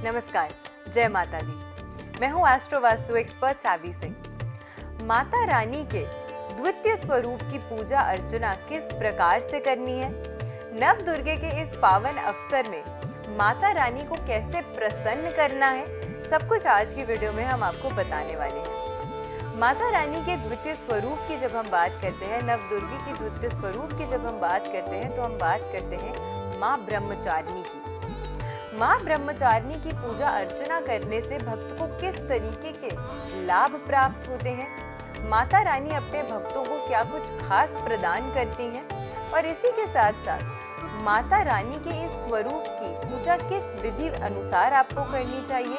नमस्कार, जय माता दी। मैं हूँ एस्ट्रो वास्तु एक्सपर्ट सावी सिंह। माता रानी के द्वितीय स्वरूप की पूजा अर्चना किस प्रकार से करनी है, नव दुर्गे के इस पावन अवसर में माता रानी को कैसे प्रसन्न करना है, सब कुछ आज की वीडियो में हम आपको बताने वाले हैं। माता रानी के द्वितीय स्वरूप की जब हम बात करते हैं, नव दुर्गे की द्वितीय स्वरूप की जब हम बात करते हैं, तो हम बात करते हैं माँ ब्रह्मचारिणी की। माँ ब्रह्मचारिणी की पूजा अर्चना करने से भक्त को किस तरीके के लाभ प्राप्त होते हैं, माता रानी अपने भक्तों को क्या कुछ खास प्रदान करती हैं, और इसी के साथ साथ माता रानी के इस स्वरूप की पूजा किस विधि अनुसार आपको करनी चाहिए,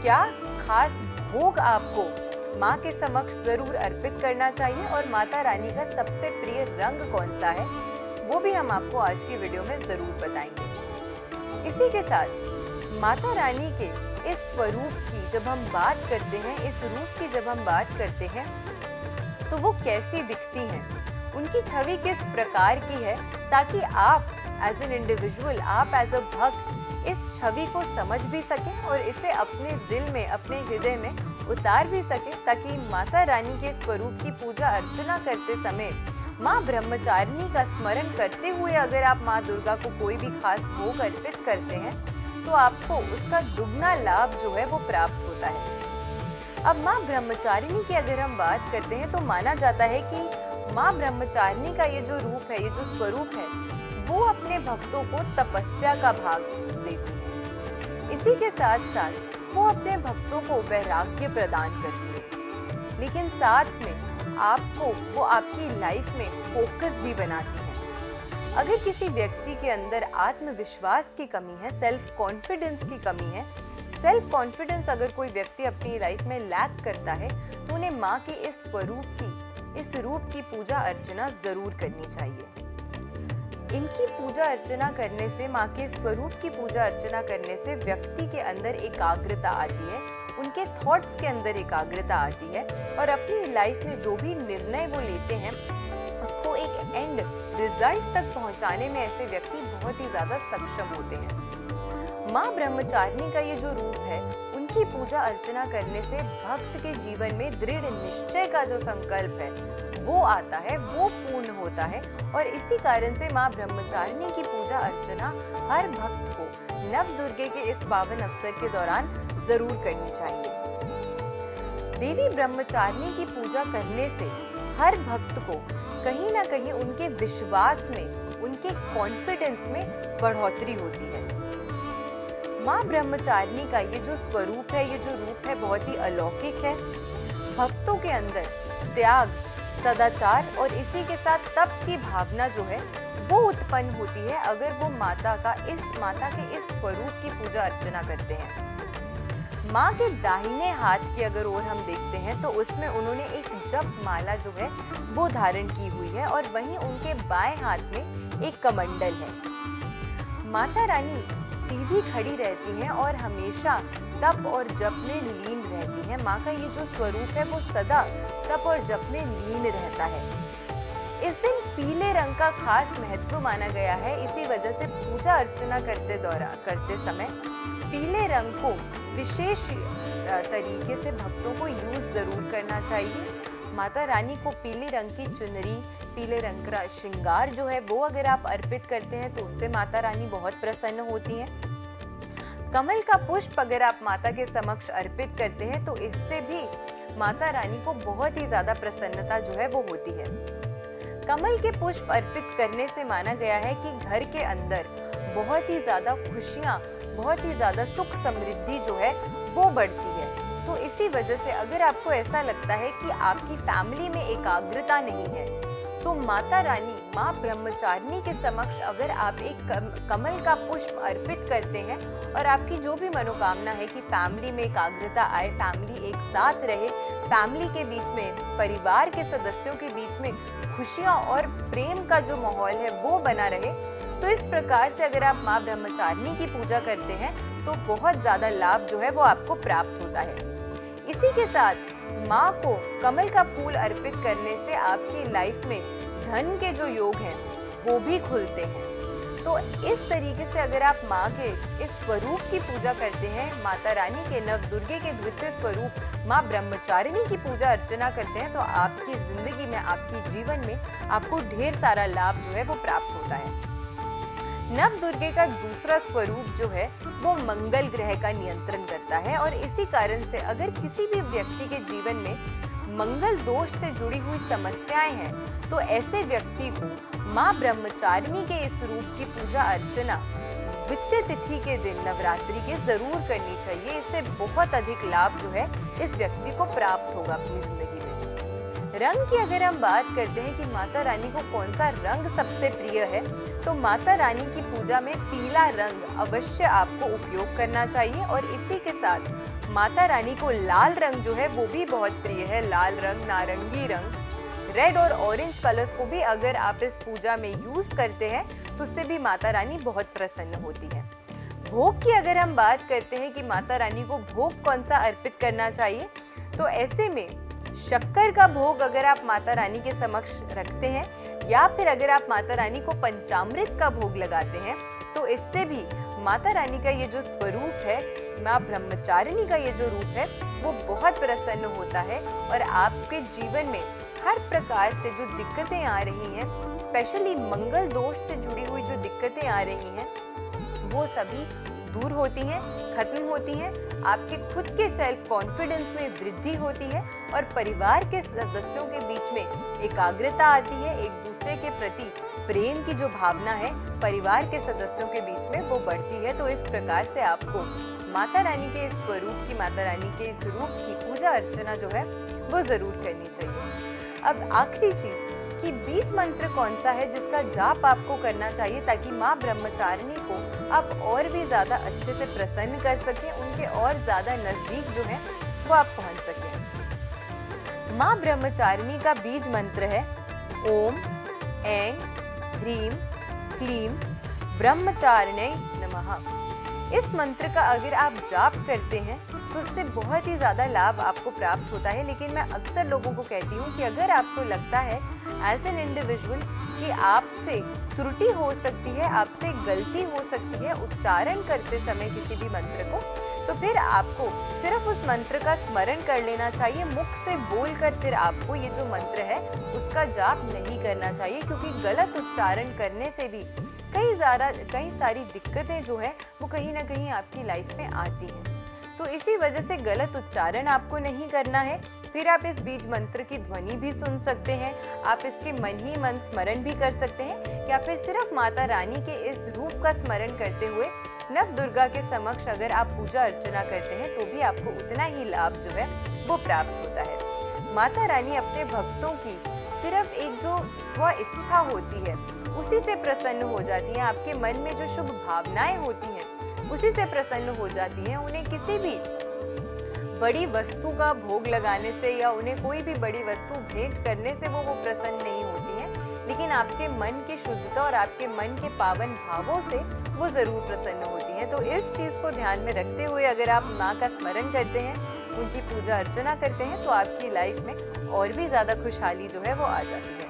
क्या खास भोग आपको माँ के समक्ष जरूर अर्पित करना चाहिए, और माता रानी का सबसे प्रिय रंग कौन सा है, वो भी हम आपको आज की वीडियो में जरूर बताएंगे। इसी के साथ माता रानी के इस स्वरूप की जब हम बात करते हैं, इस रूप की जब हम बात करते हैं, तो वो कैसी दिखती हैं, उनकी छवि किस प्रकार की है, ताकि आप एज एन इंडिविजुअल, आप एज अ भक्त इस छवि को समझ भी सकें और इसे अपने दिल में, अपने हृदय में उतार भी सकें, ताकि माता रानी के स्वरूप की पूजा अर्चना करते समय माँ ब्रह्मचारिणी का स्मरण करते हुए अगर आप माँ दुर्गा को कोई भी खास भोग अर्पित करते हैं, तो आपको उसका दुगना लाभ जो है वो प्राप्त होता है। अब माँ ब्रह्मचारिणी की अगर हम बात करते हैं, तो माना जाता है कि माँ ब्रह्मचारिणी का ये जो रूप है, ये जो स्वरूप है, वो अपने भक्तों को तपस्या का भाग देती है। इसी के साथ साथ वो अपने भक्तों को वैराग्य प्रदान करती है, लेकिन साथ में आपको वो आपकी लाइफ में फोकस भी बनाती है। अगर किसी व्यक्ति के अंदर आत्मविश्वास की कमी है, सेल्फ कॉन्फिडेंस की कमी है, सेल्फ कॉन्फिडेंस अगर कोई व्यक्ति अपनी लाइफ में लैक करता है, तो उन्हें माँ के इस स्वरूप की, इस रूप की पूजा अर्चना जरूर करनी चाहिए। इनकी पूजा अर्चना करने से, माँ के स्वरूप की पूजा अर्चना करने से व्यक्ति के अंदर एकाग्रता आती है, उनके थॉट्स के अंदर एकाग्रता आती है, और अपनी लाइफ में जो भी निर्णय वो लेते हैं उसको एक एंड रिजल्ट तक पहुंचाने में ऐसे व्यक्ति बहुत ही ज्यादा सक्षम होते हैं। माँ ब्रह्मचारिणी का ये जो रूप है, उनकी पूजा अर्चना करने से भक्त के जीवन में दृढ़ निश्चय का जो संकल्प है वो आता है, वो पूर्ण होता है, और इसी कारण से माँ ब्रह्मचारिणी की पूजा अर्चना हर भक्त को नव दुर्गे के इस पावन अवसर के दौरान जरूर करनी चाहिए। देवी ब्रह्मचारिणी की पूजा करने से हर भक्त को कहीं ना कहीं उनके विश्वास में, उनके कॉन्फिडेंस में बढ़ोतरी होती है। माँ ब्रह्मचारिणी का ये जो स्वरूप है, ये जो रूप है, बहुत ही अलौकिक है। भक्तों के अंदर त्याग, सदाचार और इसी के साथ तप की भावना जो है वो उत्पन्न होती है अगर वो माता के इस स्वरूप की पूजा अर्चना करते हैं। माँ के दाहिने हाथ की अगर ओर हम देखते हैं, तो उसमें उन्होंने एक जप माला जो है वो धारण की हुई है, और वहीं उनके बाएं हाथ में एक कमंडल है। माता रानी सीधी खड़ी रहती हैं और हमेशा तप और जप में लीन रहती हैं। माँ का ये जो स्वरूप है वो सदा तप और जप में लीन रहता है। इस दिन पीले रंग का खास महत्व माना गया है, इसी वजह से पूजा अर्चना करते समय पीले रंग को विशेष तरीके से भक्तों को यूज जरूर करना चाहिए। माता रानी को पीले रंग की चुनरी, पीले रंग का श्रृंगार जो है वो अगर आप अर्पित करते हैं, तो उससे माता रानी बहुत प्रसन्न होती हैं। कमल का पुष्प अगर आप माता के समक्ष अर्पित करते हैं, तो इससे भी माता रानी को बहुत ही ज्यादा प्रसन्नता जो है वो होती है। कमल के पुष्प अर्पित करने से माना गया है कि घर के अंदर बहुत ही ज्यादा खुशियां, बहुत ही ज्यादा सुख समृद्धि जो है वो बढ़ती है। तो इसी वजह से अगर आपको ऐसा लगता है कि आपकी फैमिली में एकाग्रता नहीं है, तो माता रानी, माँ ब्रह्मचारिणी के समक्ष अगर आप एक कमल का पुष्प अर्पित करते हैं, और आपकी जो भी मनोकामना है कि फैमिली में एकाग्रता आए, फैमिली एक साथ रहे, फैमिली के बीच में, परिवार के सदस्यों के बीच में खुशियाँ और प्रेम का जो माहौल है वो बना रहे, तो इस प्रकार से अगर आप माँ ब्रह्मचारिणी की पूजा करते हैं, तो बहुत ज्यादा लाभ जो है वो आपको प्राप्त होता है। इसी के साथ माँ को कमल का फूल अर्पित करने से आपकी लाइफ में धन के जो योग हैं वो भी खुलते हैं। तो इस तरीके से अगर आप माँ के इस स्वरूप की पूजा करते हैं, माता रानी के नवदुर्गे के द्वितीय स्वरूप माँ ब्रह्मचारिणी की पूजा अर्चना करते हैं, तो आपकी जिंदगी में, आपकी जीवन में आपको ढेर सारा लाभ जो है वो प्राप्त होता है। नवदुर्गे का दूसरा स्वरूप जो है वो मंगल ग्रह का नियंत्रण करता है, और इसी कारण से अगर किसी भी व्यक्ति के जीवन में मंगल दोष से जुड़ी हुई समस्याएं हैं, तो ऐसे व्यक्ति को माँ ब्रह्मचारिणी के इस रूप की पूजा अर्चना द्वितीय तिथि के दिन नवरात्रि के जरूर करनी चाहिए। इससे बहुत अधिक लाभ जो है इस व्यक्ति को प्राप्त होगा अपनी जिंदगी में। रंग की अगर हम बात करते हैं कि माता रानी को कौन सा रंग सबसे प्रिय है, तो माता रानी की पूजा में पीला रंग अवश्य आपको उपयोग करना चाहिए, और इसी के साथ माता रानी को लाल रंग जो है वो भी बहुत प्रिय है। लाल रंग, नारंगी रंग, रेड और ऑरेंज कलर्स को भी अगर आप इस पूजा में यूज करते हैं तो उससे भी माता रानी बहुत प्रसन्न होती है। भोग की अगर हम बात करते हैं कि माता रानी को भोग कौन सा अर्पित करना चाहिए, तो ऐसे में शक्कर का भोग अगर आप माता रानी के समक्ष रखते हैं, या फिर अगर आप माता रानी को पंचामृत का भोग लगाते हैं, तो इससे भी माता रानी का ये जो स्वरूप है, माँ ब्रह्मचारिणी का ये जो रूप है, वो बहुत प्रसन्न होता है, और आपके जीवन में हर प्रकार से जो दिक्कतें आ रही हैं, स्पेशली मंगल दोष से जुड़ी हुई जो दिक्कतें आ रही हैं, वो सभी दूर होती हैं, खत्म होती हैं। आपके खुद के सेल्फ कॉन्फिडेंस में वृद्धि होती है, और परिवार के सदस्यों के बीच में एकाग्रता आती है। एक दूसरे के प्रति प्रेम की जो भावना है परिवार के सदस्यों के बीच में वो बढ़ती है। तो इस प्रकार से आपको माता रानी के इस स्वरूप की, माता रानी के इस रूप की पूजा अर्चना जो है वो जरूर करनी चाहिए। अब आखिरी चीज कि बीज मंत्र कौन सा है जिसका जाप आपको करना चाहिए, ताकि माँ ब्रह्मचारिणी को आप और भी ज्यादा अच्छे से प्रसन्न कर सकें, उनके और ज्यादा नजदीक जो है वो आप पहुंच सकें। माँ ब्रह्मचारिणी का बीज मंत्र है ओम ऐं ह्रीं क्लीं ब्रह्मचारिण्यै नमः। इस मंत्र का अगर आप जाप करते हैं तो उससे बहुत ही ज़्यादा लाभ आपको प्राप्त होता है। लेकिन मैं अक्सर लोगों को कहती हूँ कि अगर आपको लगता है एज एन इंडिविजुअल कि आपसे त्रुटि हो सकती है, आपसे गलती हो सकती है उच्चारण करते समय किसी भी मंत्र को, तो फिर आपको सिर्फ उस मंत्र का स्मरण कर लेना चाहिए। मुख से बोलकर फिर आपको ये जो मंत्र है उसका जाप नहीं करना चाहिए, क्योंकि गलत उच्चारण करने से भी कई सारी दिक्कतें जो है वो कहीं ना कहीं आपकी लाइफ में आती हैं। तो इसी वजह से गलत उच्चारण आपको नहीं करना है। फिर आप इस बीज मंत्र की ध्वनि भी सुन सकते हैं, आप इसके मन ही मन स्मरण भी कर सकते हैं, या फिर सिर्फ माता रानी के इस रूप का स्मरण करते हुए नव दुर्गा के समक्ष अगर आप पूजा अर्चना करते हैं तो भी आपको उतना ही लाभ जो है वो प्राप्त होता है। माता रानी अपने भक्तों की सिर्फ एक जो स्व इच्छा होती है उसी से प्रसन्न हो जाती हैं। आपके मन में जो शुभ भावनाएं होती हैं उसी से प्रसन्न हो जाती हैं। उन्हें किसी भी बड़ी वस्तु का भोग लगाने से या उन्हें कोई भी बड़ी वस्तु भेंट करने से वो प्रसन्न नहीं होती हैं, लेकिन आपके मन की शुद्धता और आपके मन के पावन भावों से वो जरूर प्रसन्न होती हैं। तो इस चीज को ध्यान में रखते हुए अगर आप माँ का स्मरण करते हैं, उनकी पूजा अर्चना करते हैं, तो आपकी लाइफ में और भी ज्यादा खुशहाली जो है वो आ जाती है।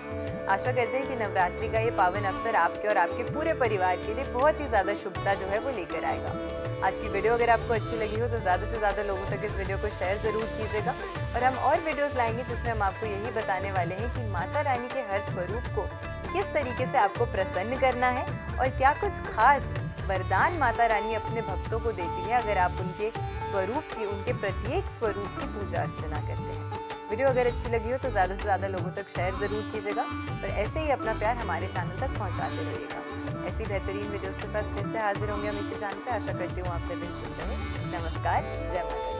आशा करते हैं कि नवरात्रि का ये पावन अवसर आपके और आपके पूरे परिवार के लिए बहुत ही ज्यादा शुभता जो है वो लेकर आएगा। आज की वीडियो अगर आपको अच्छी लगी हो तो ज़्यादा से ज़्यादा लोगों तक इस वीडियो को शेयर ज़रूर कीजिएगा, और हम और वीडियोस लाएंगे जिसमें हम आपको यही बताने वाले हैं कि माता रानी के हर स्वरूप को किस तरीके से आपको प्रसन्न करना है, और क्या कुछ खास वरदान माता रानी अपने भक्तों को देती है अगर आप उनके स्वरूप की, उनके प्रत्येक स्वरूप की पूजा अर्चना करते हैं। वीडियो अगर अच्छी लगी हो तो ज़्यादा से ज़्यादा लोगों तक शेयर ज़रूर कीजिएगा, और ऐसे ही अपना प्यार हमारे चैनल तक पहुँचाते रहिएगा। ऐसी बेहतरीन वीडियोस के साथ फिर से हाजिर होंगे हम इसी चैनल पे। आशा करती हूँ आपका दिन शुभ रहे। नमस्कार, जय माता दी।